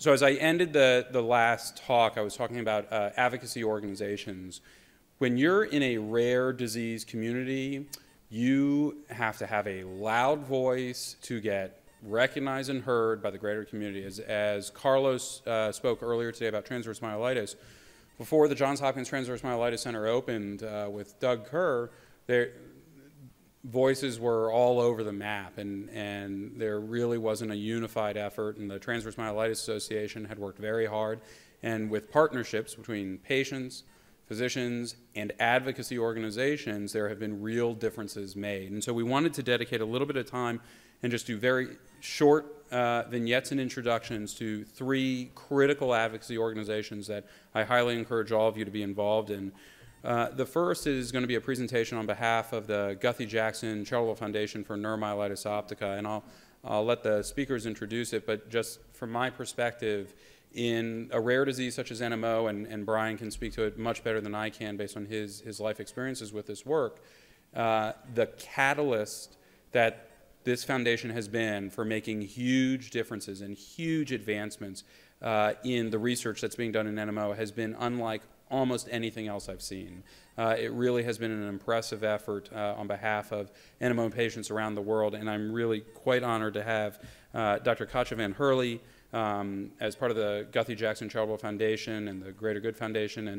So as I ended the last talk, I was talking about advocacy organizations. When you're in a rare disease community, you have to have a loud voice to get recognized and heard by the greater community. As Carlos spoke earlier today about transverse myelitis, before the Johns Hopkins Transverse Myelitis Center opened with Doug Kerr, voices were all over the map, and there really wasn't a unified effort, and the Transverse Myelitis Association had worked very hard, and with partnerships between patients, physicians, and advocacy organizations, there have been real differences made. And so we wanted to dedicate a little bit of time and just do very short vignettes and introductions to 3 critical advocacy organizations that I highly encourage all of you to be involved in. The first is going to be a presentation on behalf of the Guthy Jackson Charitable Foundation for Neuromyelitis Optica, and I'll let the speakers introduce it, but just from my perspective, in a rare disease such as NMO, and Brian can speak to it much better than I can based on his life experiences with this work, the catalyst that this foundation has been for making huge differences and huge advancements in the research that's being done in NMO has been unlike almost anything else I've seen. It really has been an impressive effort on behalf of NMO patients around the world, and I'm really quite honored to have Dr. Katja van Herle as part of the Guthy Jackson Charitable Foundation and the Greater Good Foundation,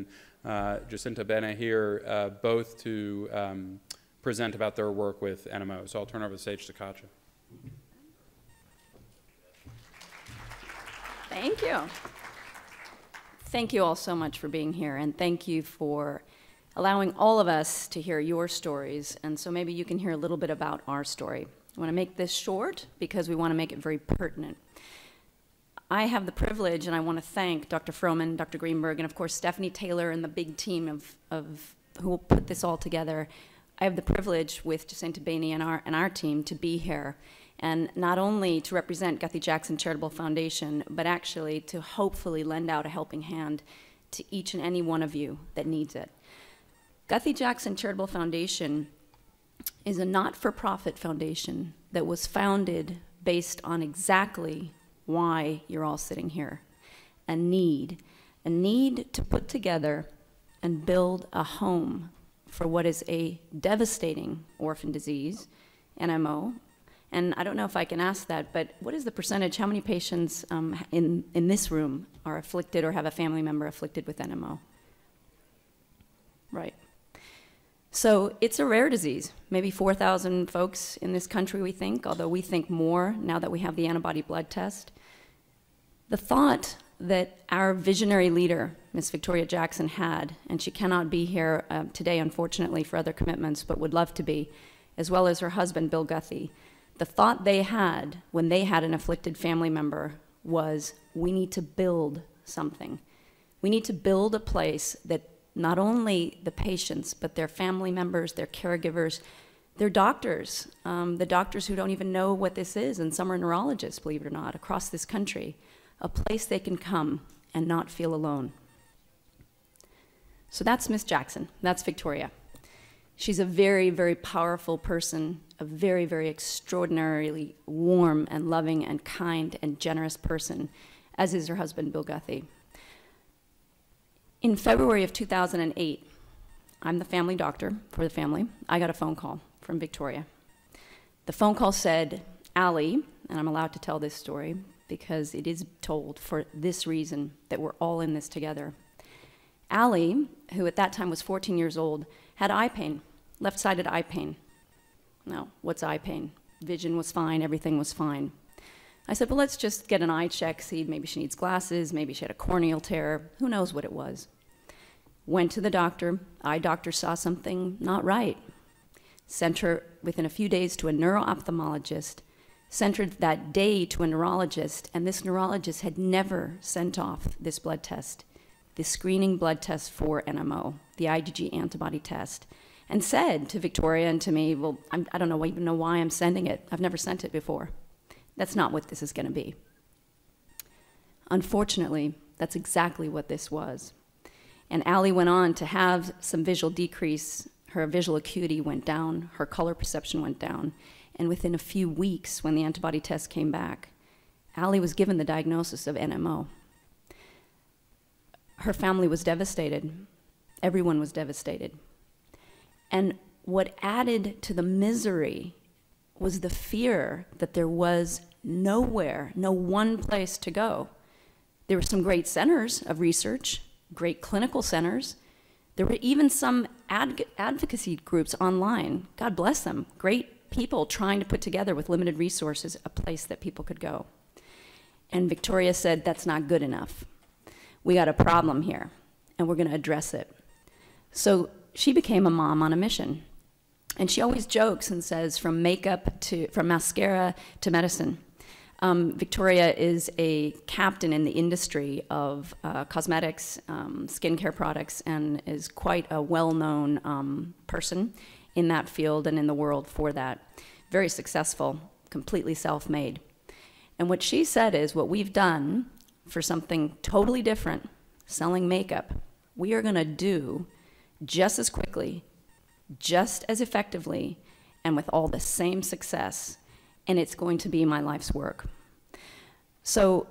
and Jacinta Behne here, both to present about their work with NMO. So I'll turn over the stage to Katja. Thank you. Thank you all so much for being here, and thank you for allowing all of us to hear your stories, and so maybe you can hear a little bit about our story. I want to make this short because we want to make it very pertinent. I have the privilege, and I want to thank Dr. Froman, Dr. Greenberg, and of course Stephanie Taylor and the big team of who will put this all together. I have the privilege with Jacinta Behne and our team to be here, and not only to represent Guthy Jackson Charitable Foundation, but actually to hopefully lend out a helping hand to each and any one of you that needs it. Guthy Jackson Charitable Foundation is a not-for-profit foundation that was founded based on exactly why you're all sitting here. A need to put together and build a home for what is a devastating orphan disease, NMO. And I don't know if I can ask that, but what is the percentage, how many patients in this room are afflicted or have a family member afflicted with NMO? Right. So it's a rare disease, maybe 4,000 folks in this country we think, although we think more now that we have the antibody blood test. The thought that our visionary leader, Ms. Victoria Jackson, had, and she cannot be here today, unfortunately, for other commitments, but would love to be, as well as her husband, Bill Guthy. The thought they had when they had an afflicted family member was, we need to build something. We need to build a place that not only the patients, but their family members, their caregivers, their doctors, the doctors who don't even know what this is, and some are neurologists, believe it or not, across this country, a place they can come and not feel alone. So that's Miss Jackson, that's Victoria. She's a very, very powerful person, a very, very extraordinarily warm and loving and kind and generous person, as is her husband, Bill Guthy. In February of 2008, I'm the family doctor for the family. I got a phone call from Victoria. The phone call said, Allie, and I'm allowed to tell this story because it is told for this reason, that we're all in this together. Allie, who at that time was 14 years old, had eye pain, left-sided eye pain. Now, what's eye pain? Vision was fine, everything was fine. I said, well, let's just get an eye check, see maybe she needs glasses, maybe she had a corneal tear, who knows what it was. Went to the doctor, eye doctor saw something not right. Sent her within a few days to a neuro-ophthalmologist, sent her that day to a neurologist, and this neurologist had never sent off this blood test, this screening blood test for NMO, the IgG antibody test, and said to Victoria and to me, well, I don't even know why I'm sending it. I've never sent it before. That's not what this is going to be. Unfortunately, that's exactly what this was. And Allie went on to have some visual decrease. Her visual acuity went down, her color perception went down, and within a few weeks, when the antibody test came back, Allie was given the diagnosis of NMO. Her family was devastated. Everyone was devastated. And what added to the misery was the fear that there was nowhere, no one place to go. There were some great centers of research, great clinical centers. There were even some advocacy groups online. God bless them. Great people trying to put together with limited resources a place that people could go. And Victoria said, that's not good enough. We got a problem here, and we're going to address it. So she became a mom on a mission. And she always jokes and says, from mascara to medicine. Victoria is a captain in the industry of cosmetics, skincare products, and is quite a well-known person in that field and in the world for that. Very successful, completely self-made. And what she said is, what we've done for something totally different, selling makeup, we are going to do just as quickly, just as effectively, and with all the same success, and it's going to be my life's work. So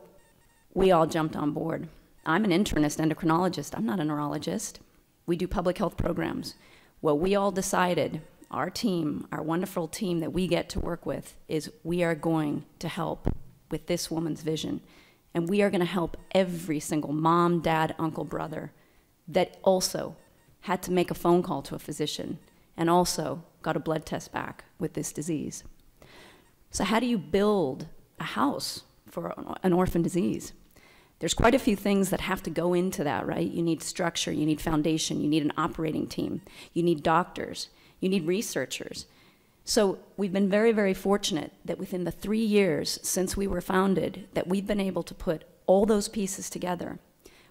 we all jumped on board. I'm an internist endocrinologist. I'm not a neurologist. We do public health programs. What we all decided, our team, our wonderful team that we get to work with, is we are going to help with this woman's vision. And we are going to help every single mom, dad, uncle, brother that also had to make a phone call to a physician and also got a blood test back with this disease. So how do you build a house for an orphan disease? There's quite a few things that have to go into that, right? You need structure, you need foundation, you need an operating team, you need doctors, you need researchers. So we've been very, very fortunate that within the 3 years since we were founded, that we've been able to put all those pieces together.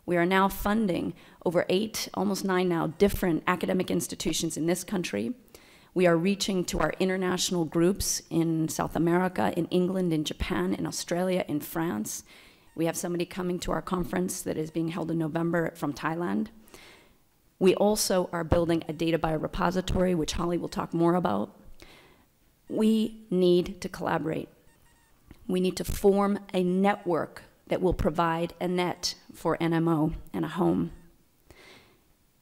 We are now funding over 8, almost 9 now, different academic institutions in this country. We are reaching to our international groups in South America, in England, in Japan, in Australia, in France. We have somebody coming to our conference that is being held in November from Thailand. We also are building a data biorepository, which Holly will talk more about. We need to collaborate. We need to form a network that will provide a net for NMO and a home.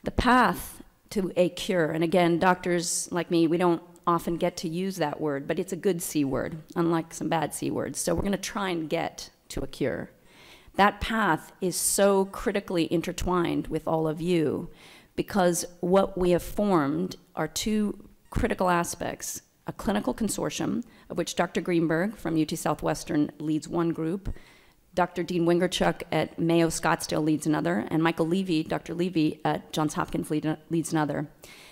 The path to a cure, and again, doctors like me, we don't often get to use that word, but it's a good C word, unlike some bad C words. So we're going to try and get to a cure. That path is so critically intertwined with all of you because what we have formed are 2 critical aspects: a clinical consortium, of which Dr. Greenberg from UT Southwestern leads one group, Dr. Dean Wingerchuk at Mayo Scottsdale leads another, and Michael Levy, Dr. Levy at Johns Hopkins leads another.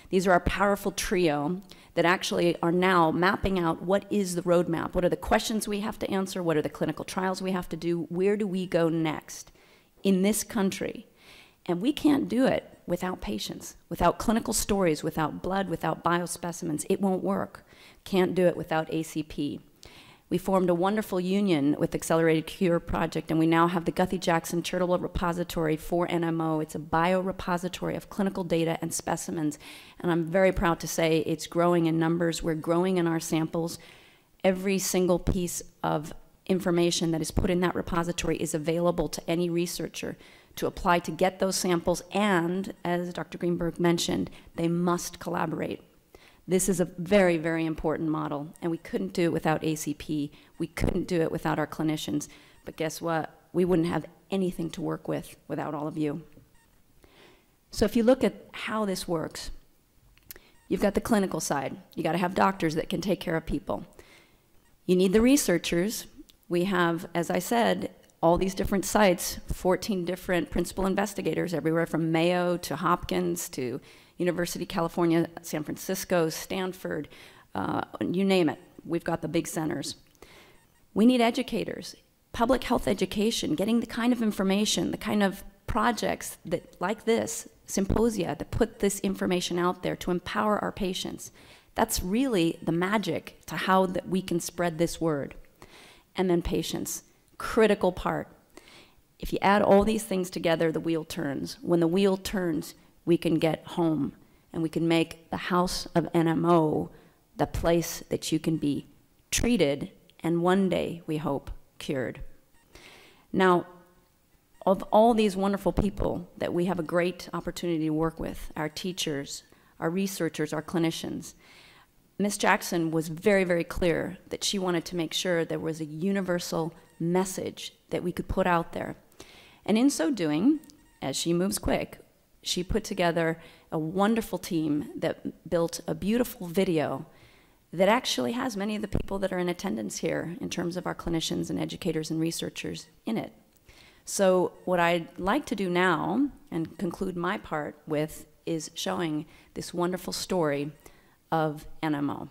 These are our powerful trio that actually are now mapping out what is the roadmap, what are the questions we have to answer, what are the clinical trials we have to do, where do we go next in this country. And we can't do it without patients, without clinical stories, without blood, without biospecimens. It won't work. Can't do it without ACP. We formed a wonderful union with Accelerated Cure Project, and we now have the Guthy Jackson Charitable Repository for NMO. It's a biorepository of clinical data and specimens, and I'm very proud to say it's growing in numbers. We're growing in our samples. Every single piece of information that is put in that repository is available to any researcher to apply to get those samples, and as Dr. Greenberg mentioned, they must collaborate. This is a very, very important model, and we couldn't do it without ACP. We couldn't do it without our clinicians. But guess what? We wouldn't have anything to work with without all of you. So if you look at how this works, you've got the clinical side. You got to have doctors that can take care of people. You need the researchers. We have, as I said, all these different sites, 14 different principal investigators everywhere from Mayo to Hopkins to University of California, San Francisco, Stanford, you name it. We've got the big centers. We need educators, public health education, getting the kind of information, the kind of projects that, like this, symposia, that put this information out there to empower our patients. That's really the magic to how that we can spread this word. And then patients, critical part. If you add all these things together, the wheel turns. When the wheel turns, we can get home, and we can make the house of NMO the place that you can be treated and one day, we hope, cured. Now, of all these wonderful people that we have a great opportunity to work with, our teachers, our researchers, our clinicians, Ms. Jackson was very, very clear that she wanted to make sure there was a universal message that we could put out there. And in so doing, as she moves quick, she put together a wonderful team that built a beautiful video that actually has many of the people that are in attendance here in terms of our clinicians and educators and researchers in it. So what I'd like to do now, and conclude my part with, is showing this wonderful story of NMO.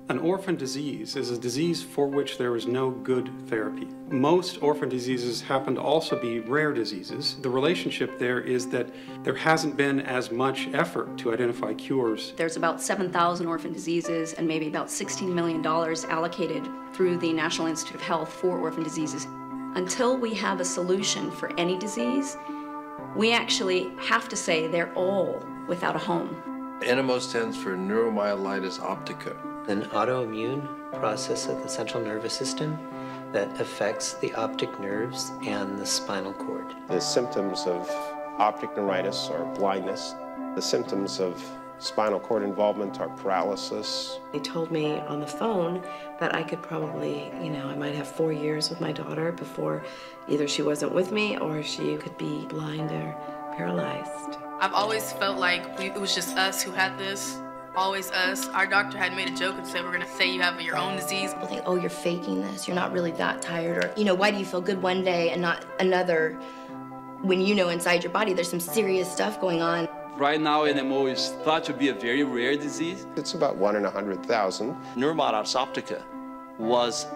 An orphan disease is a disease for which there is no good therapy. Most orphan diseases happen to also be rare diseases. The relationship there is that there hasn't been as much effort to identify cures. There's about 7,000 orphan diseases and maybe about $16 million allocated through the National Institute of Health for orphan diseases. Until we have a solution for any disease, we actually have to say they're all without a home. NMO stands for Neuromyelitis Optica. An autoimmune process of the central nervous system that affects the optic nerves and the spinal cord. The symptoms of optic neuritis are blindness. The symptoms of spinal cord involvement are paralysis. They told me on the phone that I could probably, I might have 4 years with my daughter before either she wasn't with me or she could be blind or paralyzed. I've always felt like it was just us who had this. Always us. Our doctor had made a joke and said, we're gonna say you have your own disease. People think, oh, you're faking this. You're not really that tired. Or, why do you feel good one day and not another when inside your body there's some serious stuff going on? Right now, NMO is thought to be a very rare disease. It's about 1 in 100,000. Neuromyelitis optica was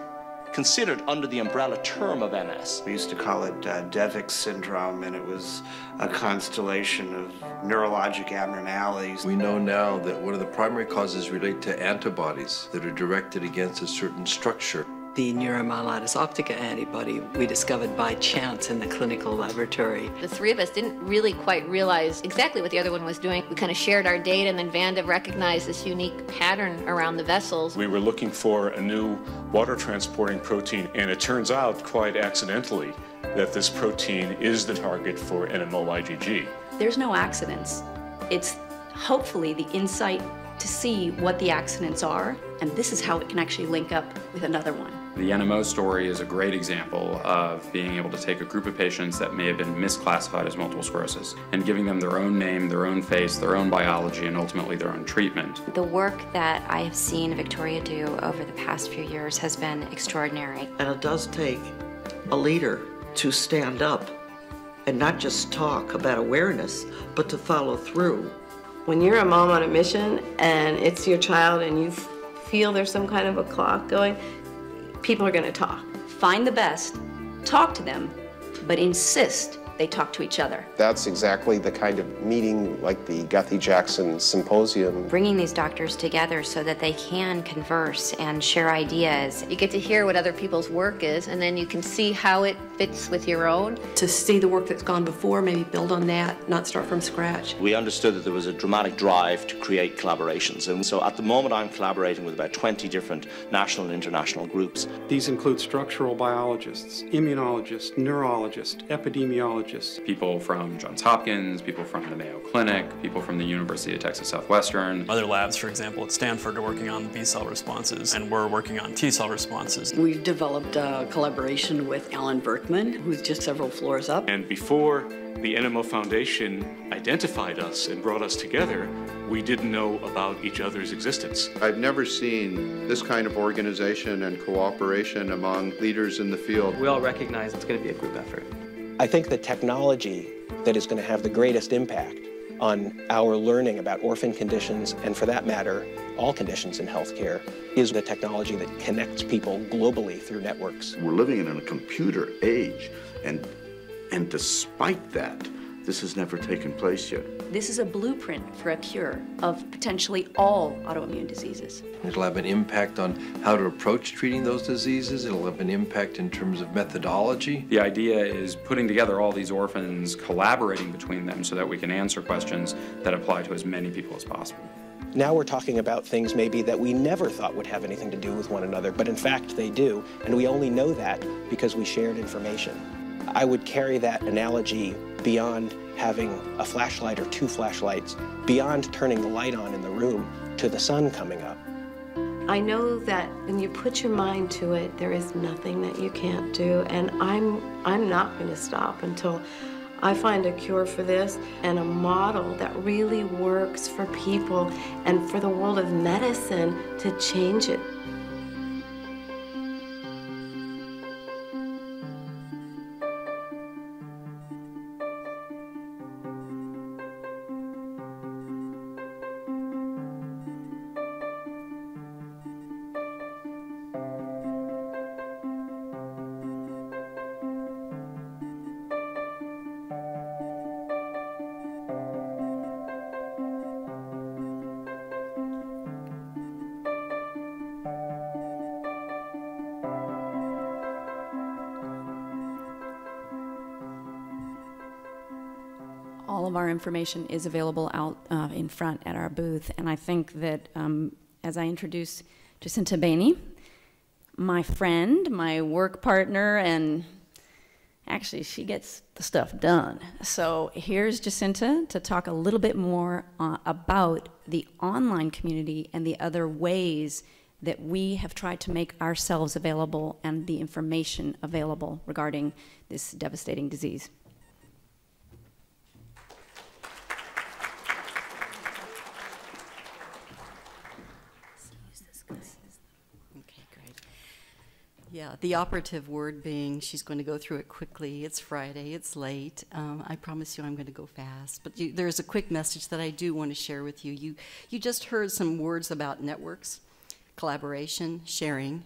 considered under the umbrella term of MS. We used to call it Devick's syndrome, and it was a constellation of neurologic abnormalities. We know now that one of the primary causes relate to antibodies that are directed against a certain structure. The neuromyelitis optica antibody we discovered by chance in the clinical laboratory. The three of us didn't really quite realize exactly what the other one was doing. We kind of shared our data, and then Vanda recognized this unique pattern around the vessels. We were looking for a new water transporting protein, and it turns out quite accidentally that this protein is the target for NMO-IgG. There's no accidents. It's hopefully the insight to see what the accidents are, and this is how it can actually link up with another one. The NMO story is a great example of being able to take a group of patients that may have been misclassified as multiple sclerosis and giving them their own name, their own face, their own biology, and ultimately their own treatment. The work that I have seen Victoria do over the past few years has been extraordinary. And it does take a leader to stand up and not just talk about awareness, but to follow through. When you're a mom on a mission and it's your child and you feel there's some kind of a clock going, people are going to talk. Find the best, talk to them, but insist they talk to each other. That's exactly the kind of meeting like the Guthy-Jackson Symposium. Bringing these doctors together so that they can converse and share ideas. You get to hear what other people's work is, and then you can see how it fits with your own. To see the work that's gone before, maybe build on that, not start from scratch. We understood that there was a dramatic drive to create collaborations, and so at the moment I'm collaborating with about 20 different national and international groups. These include structural biologists, immunologists, neurologists, epidemiologists. People from Johns Hopkins, people from the Mayo Clinic, people from the University of Texas Southwestern. Other labs, for example, at Stanford are working on B-cell responses, and we're working on T-cell responses. We've developed a collaboration with Alan Berkman, who's just several floors up. And before the NMO Foundation identified us and brought us together, we didn't know about each other's existence. I've never seen this kind of organization and cooperation among leaders in the field. We all recognize it's going to be a group effort. I think the technology that is going to have the greatest impact on our learning about orphan conditions, and for that matter, all conditions in healthcare, is the technology that connects people globally through networks. We're living in a computer age, and despite that, this has never taken place yet. This is a blueprint for a cure of potentially all autoimmune diseases. It'll have an impact on how to approach treating those diseases. It'll have an impact in terms of methodology. The idea is putting together all these orphans, collaborating between them so that we can answer questions that apply to as many people as possible. Now we're talking about things maybe that we never thought would have anything to do with one another, but in fact they do, and we only know that because we shared information. I would carry that analogy beyond having a flashlight or two flashlights, beyond turning the light on in the room to the sun coming up. I know that when you put your mind to it, there is nothing that you can't do, and I'm not going to stop until I find a cure for this and a model that really works for people and for the world of medicine to change it. All of our information is available out in front at our booth, and I think that as I introduce Jacinta Behne, my friend, my work partner, and actually she gets the stuff done. So here's Jacinta to talk a little bit more about the online community and the other ways that we have tried to make ourselves available and the information available regarding this devastating disease. Yeah, the operative word being she's going to go through it quickly. It's Friday, it's late. I promise you I'm going to go fast. But there's a quick message that I do want to share with you. You just heard some words about networks, collaboration, sharing,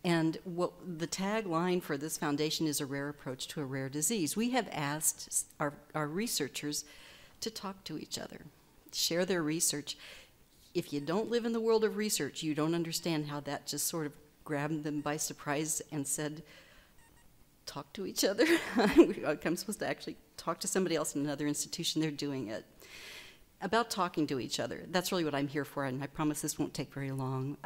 and what the tagline for this foundation is: a rare approach to a rare disease. We have asked our researchers to talk to each other, share their research. If you don't live in the world of research, you don't understand how that just sort of grabbed them by surprise and said, talk to each other. I'm supposed to actually talk to somebody else in another institution. They're doing it. About talking to each other. That's really what I'm here for, and I promise this won't take very long.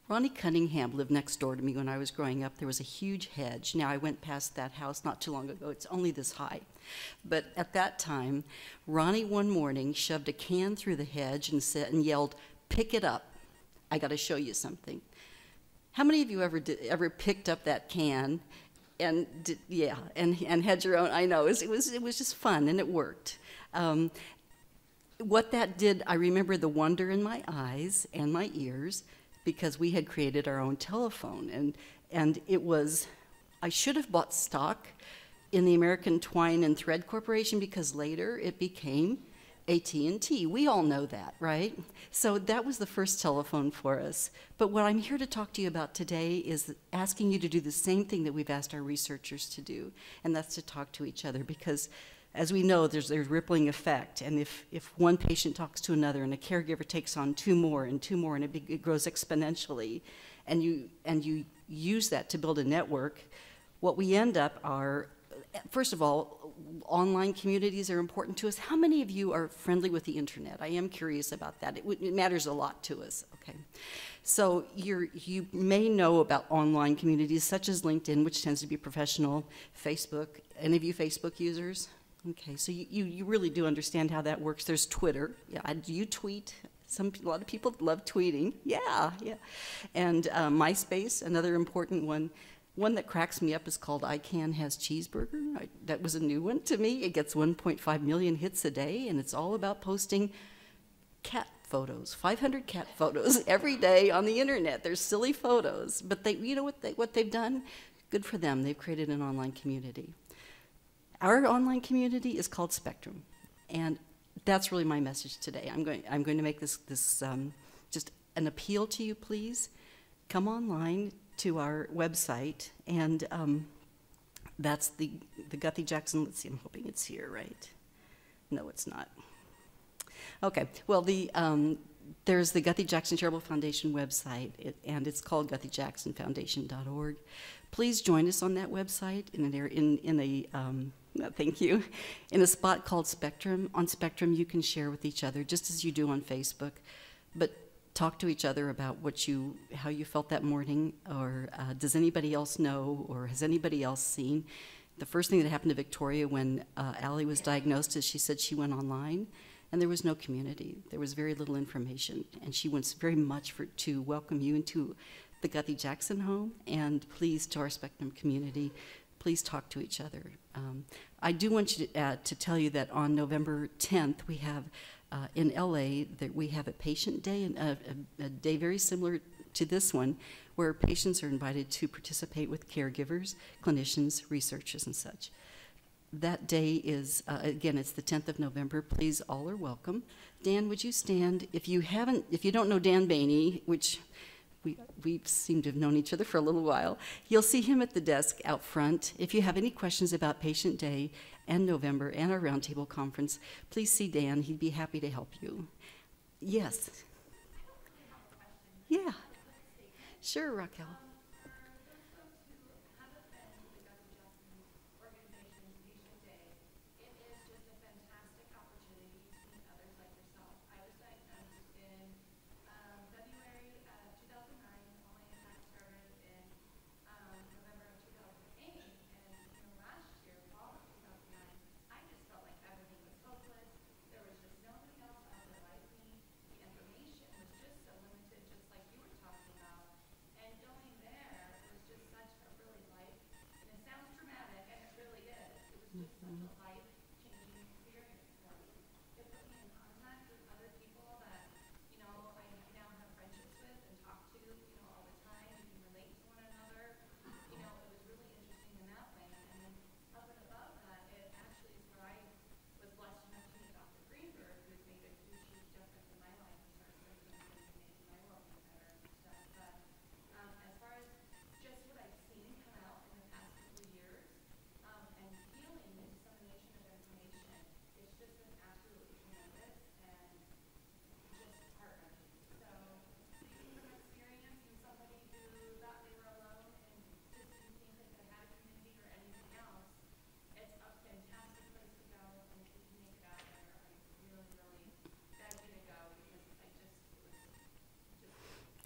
Ronnie Cunningham lived next door to me when I was growing up. There was a huge hedge. Now, I went past that house not too long ago. It's only this high. But at that time, Ronnie one morning shoved a can through the hedge and yelled, "Pick it up. I got to show you something." How many of you ever picked up that can and and had your own? I know it was just fun, and it worked. What that did, I remember the wonder in my eyes and my ears, because we had created our own telephone, and it was, I should have bought stock in the American Twine and Thread Corporation, because later it became AT&T. We all know that, right? So that was the first telephone for us. But what I'm here to talk to you about today is asking you to do the same thing that we've asked our researchers to do, and that's to talk to each other, because as we know, there's rippling effect, and if one patient talks to another and a caregiver takes on two more, and it grows exponentially, and you use that to build a network, what we end up are, first of all, online communities are important to us. How many of you are friendly with the internet? I am curious about that. It matters a lot to us. Okay, so you may know about online communities such as LinkedIn, which tends to be professional. Facebook. Any of you Facebook users? Okay, so you really do understand how that works. There's Twitter. Yeah, do you tweet? A lot of people love tweeting. Yeah. And MySpace, another important one. One that cracks me up is called I Can Has Cheeseburger. That was a new one to me. It gets 1.5 million hits a day, and it's all about posting cat photos, 500 cat photos every day on the internet. They're silly photos, but you know what they've done? Good for them. They've created an online community. Our online community is called Spectrum, and that's really my message today. I'm going to make this just an appeal to you. Please come online to our website, and that's the Guthy Jackson. Let's see, I'm hoping it's here, right? No, it's not. Okay, well, there's the Guthy Jackson Charitable Foundation website, and it's called guthyjacksonfoundation.org. Please join us on that website in a Thank you. In a spot called Spectrum. On Spectrum, you can share with each other, just as you do on Facebook, but talk to each other about how you felt that morning, or does anybody else know, or has anybody else seen? The first thing that happened to Victoria when Allie was diagnosed is she said she went online, and there was no community. There was very little information, and she wants very much to welcome you into the Guthy Jackson home, and please, to our Spectrum community, please talk to each other. I do want you to tell you that on November 10th, we have in LA, that we have a patient day, and a day very similar to this one, where patients are invited to participate with caregivers, clinicians, researchers, and such. That day is, again, it's the 10th of November. Please, all are welcome. Dan, would you stand? If you don't know Dan Behne, which we seem to have known each other for a little while, you'll see him at the desk out front. If you have any questions about Patient Day and November and our roundtable conference, please see Dan. He'd be happy to help you. Yes. Yeah. Sure, Raquel.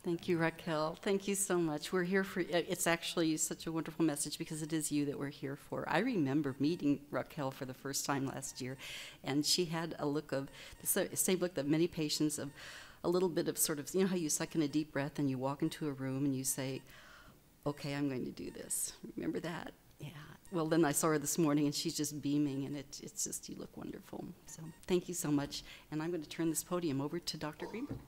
Thank you, Raquel. Thank you so much. We're here for, it's actually such a wonderful message because it is you that we're here for. I remember meeting Raquel for the first time last year, and she had a look of, the same look that many patients of, a little bit of sort of, you know how you suck in a deep breath and you walk into a room and you say, okay, I'm going to do this. Remember that? Yeah. Well, then I saw her this morning and she's just beaming, and it's just, you look wonderful. So thank you so much. And I'm going to turn this podium over to Dr. Greenberg.